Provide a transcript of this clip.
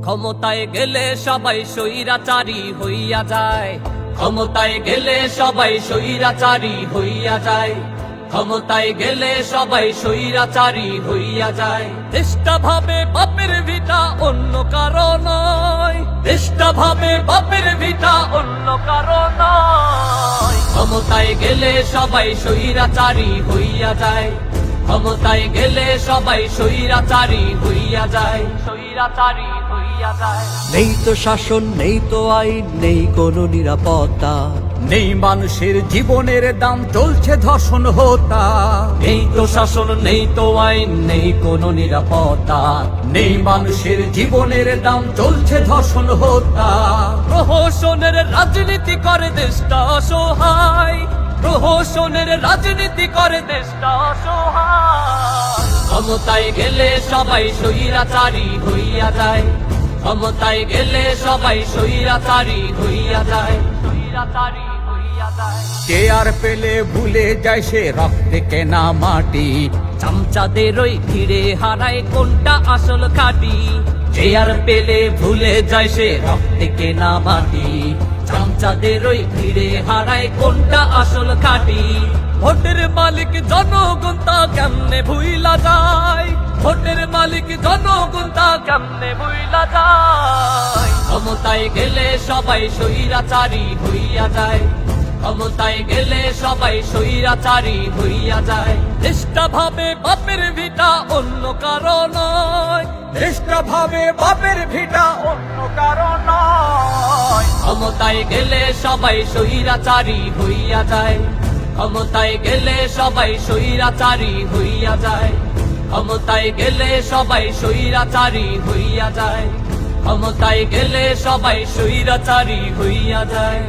ক্ষমতায় গেলে সবাই স্বৈরাচারী হইয়া যায়, ক্ষমতায় গেলে সবাই স্বৈরাচারী হইয়া যায়, ক্ষমতায় গেলে সবাই স্বৈরাচারী হইয়া যায়। দেশটা ভাবে বাপের ভিটা অন্য কারো নয়, দেশটা ভাবে বাপের ভিটা অন্য কারো নয়। ক্ষমতায় গেলে সবাই স্বৈরাচারী হইয়া যায়, ক্ষমতায় গেলে সবাই স্বৈরাচারী হইয়া যায়, স্বৈরাচারী হইয়া যায়। নেই তো শাসন, নেই তো আইন, নেই কোনো নিরাপত্তা, নেই মানুষের জীবনের দাম, চলছে ধর্ষণ হত্যা। নেই তো শাসন, নেই তো আইন, নেই কোনো নিরাপত্তা, নেই মানুষের জীবনের দাম, চলছে ধর্ষণ হত্যা। প্রহসনের রাজনীতি করে দেশটা অসহায়, প্রহসনের রাজনীতি করে দেশটা অসহায়। ক্ষমতায় গেলে সবাই স্বৈরাচারী হইয়া যায়, ক্ষমতায় গেলে সবাই স্বৈরাচারী হইয়া যায়, স্বৈরাচারী হইয়া যায়। চেয়ার পেলে ভুলে যায় সে রক্তে কেনা মাটি, চামচাদের ওই ভিড়ে হারায় কোনটা আসল খাঁটি। চেয়ার পেলে ভুলে যায় সে রক্তে কেনা মাটি, চামচাদের ওই ভিড়ে হারায় কোনটা আসল খাঁটি। ভোটের মালিক জনগণ তা কেমনে ভুইলা যায়, ভোটের মালিক জনগণ তা কেমনে ভুইলা যায়। ক্ষমতায় গেলে সবাই স্বৈরাচারী হইয়া যায়, ক্ষমতায় গেলে সবাই স্বৈরাচারী হইয়া যায়। দেশটা ভাবে বাপের ভিটা অন্য কারো নয়, দেশটা ভাবে বাপের ভিটা অন্য কারো নয়। ক্ষমতায় গেলে সবাই স্বৈরাচারী হইয়া যায়, ক্ষমতায় গেলে সবাই স্বৈরাচারী হইয়া যায়, ক্ষমতায় গেলে সবাই স্বৈরাচারী হইয়া যায়, ক্ষমতায় গেলে সবাই স্বৈরাচারী হইয়া যায়।